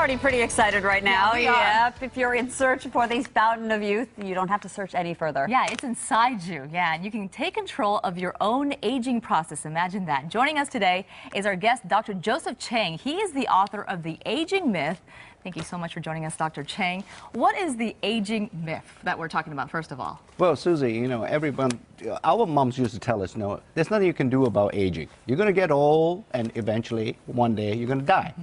already pretty excited right now. Yeah, if you're in search for the fountain of youth, you don't have to search any further. Yeah, it's inside you. Yeah, and you can take control of your own aging process. Imagine that. Joining us today is our guest, Dr. Joseph Chang. He is the author of The Aging Myth. Thank you so much for joining us, Dr. Chang. What is the aging myth that we're talking about, first of all? Well, Susie, our moms used to tell us, there's nothing you can do about aging. You're going to get old, and eventually, one day, you're going to die.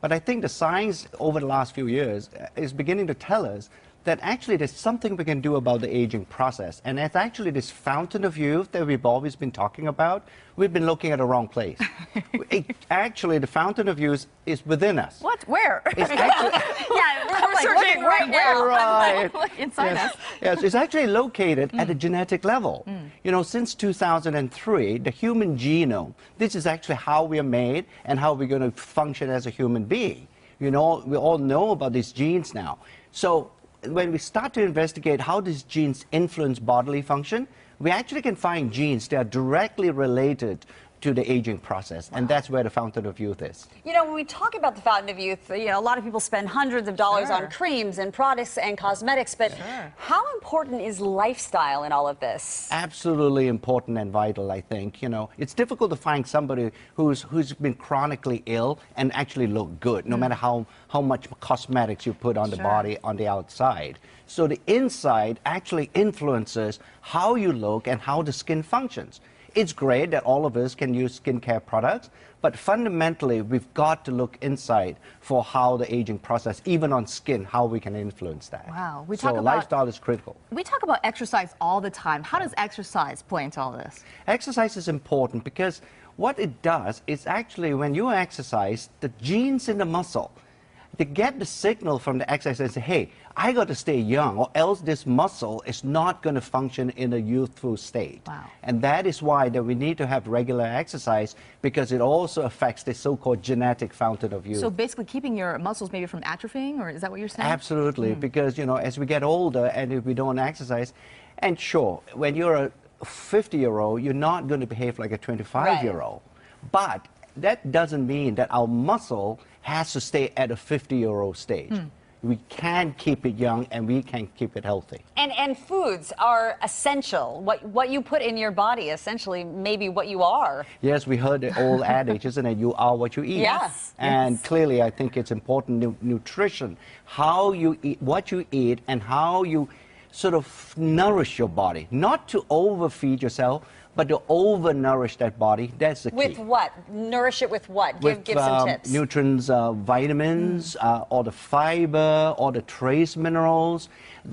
But I think the science over the last few years is beginning to tell us that actually there's something we can do about the aging process. And it's actually this fountain of youth that we've always been talking about. We've been looking at the wrong place. Actually, the fountain of youth is within us. What? Where? It's actually, Yeah, we're searching right now. Right. Inside us. Yes, it's actually located at a genetic level. You know, since 2003, the human genome, this is actually how we are made and how we're going to function as a human being. You know, we all know about these genes now. So when we start to investigate how these genes influence bodily function, we actually can find genes that are directly related to the aging process, and that's where the fountain of youth is. You know, when we talk about the fountain of youth, a lot of people spend hundreds of dollars on creams and products and cosmetics, but how important is lifestyle in all of this? Absolutely important and vital, I think. You know, it's difficult to find somebody who's been chronically ill and actually look good, no matter how much cosmetics you put on the body on the outside. So the inside actually influences how you look and how the skin functions. It's great that all of us can use skincare products, but fundamentally, we've got to look inside for how the aging process, even on skin, how we can influence that. Wow. So lifestyle is critical. We talk about exercise all the time. How does exercise play into all this? Exercise is important because what it does is actually when you exercise, the genes in the muscle, they get the signal from the exercise and say, hey, I got to stay young or else this muscle is not going to function in a youthful state. Wow. And that is why that we need to have regular exercise, because it also affects the so-called genetic fountain of youth. So basically keeping your muscles maybe from atrophying, or is that what you're saying? Absolutely, because, you know, as we get older and if we don't exercise, and sure, when you're a 50-year-old, you're not going to behave like a 25-year-old. But that doesn't mean that our muscle has to stay at a 50-year-old stage. We can keep it young and we can keep it healthy. And foods are essential. What you put in your body, essentially, maybe what you are. Yes, we heard the old adage, isn't it? You are what you eat. Yes. And clearly, I think it's important, nutrition, how you eat, what you eat, and how you sort of nourish your body. Not to overfeed yourself, but to over-nourish that body. That's the key. With what? Nourish it with what? Give some tips. Nutrients, vitamins, all the fiber, all the trace minerals.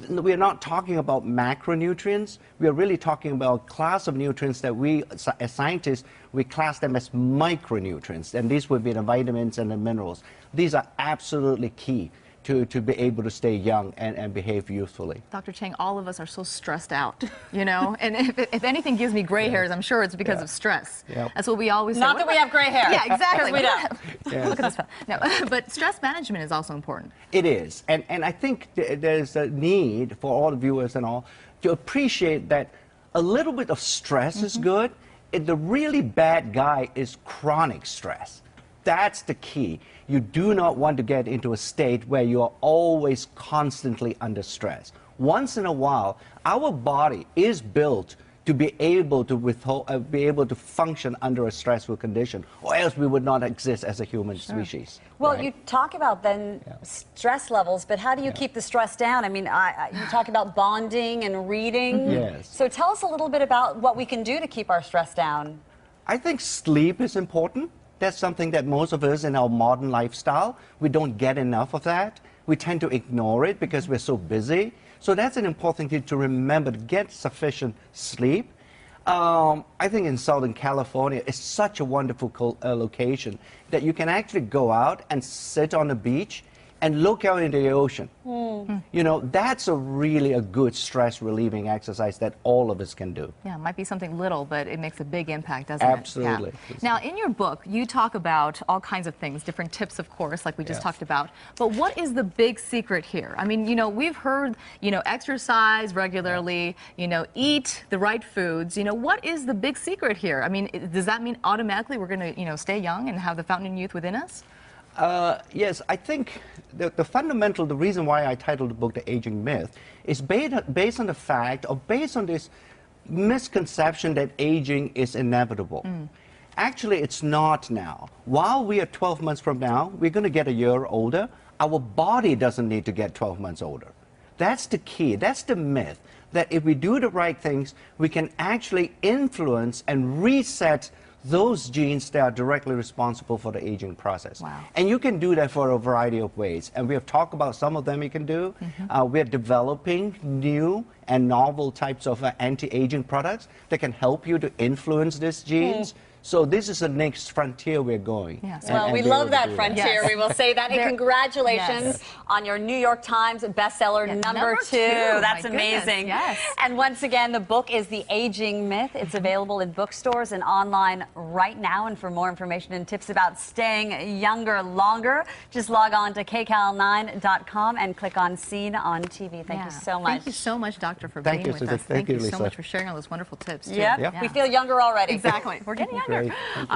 We're not talking about macronutrients. We're really talking about a class of nutrients that we, as scientists, we class them as micronutrients. And these would be the vitamins and the minerals. These are absolutely key to be able to stay young and behave youthfully. Dr. Chang, all of us are so stressed out, you know, and if anything gives me gray hairs, I'm sure it's because of stress. That's what we always say. Not that we have gray hair. Yeah, exactly. We don't. Look at this. No, but stress management is also important. It is, and I think there's a need for all the viewers and all to appreciate that a little bit of stress is good. The really bad guy is chronic stress. That's the key. You do not want to get into a state where you are always constantly under stress. Once in a while, our body is built to be able to function under a stressful condition, or else we would not exist as a human species. Well, you talk about then stress levels, but how do you keep the stress down? I mean, you talk about bonding and reading. Yes. So tell us a little bit about what we can do to keep our stress down. I think sleep is important. That's something that most of us in our modern lifestyle, we don't get enough of that. We tend to ignore it because we're so busy. So that's an important thing to remember, to get sufficient sleep. I think in Southern California, it's such a wonderful location that you can actually go out and sit on the beach and look out into the ocean. You know, that's really a good stress-relieving exercise that all of us can do. Yeah, it might be something little, but it makes a big impact, doesn't Absolutely. it? Yeah. Now, in your book, you talk about all kinds of things, different tips, of course, like we just talked about. But what is the big secret here? I mean, you know, we've heard, you know, exercise regularly, you know, eat the right foods. You know, what is the big secret here? I mean, does that mean automatically we're going to, you know, stay young and have the fountain of youth within us? Yes, I think the reason why I titled the book The Aging Myth is based on the fact, or based on this misconception that aging is inevitable. Actually, it's not now. While we are 12 months from now, we're going to get a year older. Our body doesn't need to get 12 months older. That's the key. That's the myth, that if we do the right things, we can actually influence and reset those genes that are directly responsible for the aging process. Wow. And you can do that for a variety of ways. And we have talked about some of them you can do. We're developing new and novel types of anti-aging products that can help you to influence these genes. So this is the next frontier we're going. Yes. Well, we love that frontier. Yes. We will say that. And congratulations on your New York Times bestseller number 2. That's My amazing. goodness, yes. And once again, the book is The Aging Myth. It's available in bookstores and online right now. And for more information and tips about staying younger longer, just log on to kcal9.com and click on Seen on TV. Thank you so much. Thank you so much, Doctor, for Thank being you, with Susan. us. Thank you, so Lisa. much for sharing all those wonderful tips. Too. Yep. Yeah. We feel younger already. Exactly. We're getting younger. Great. Thank you.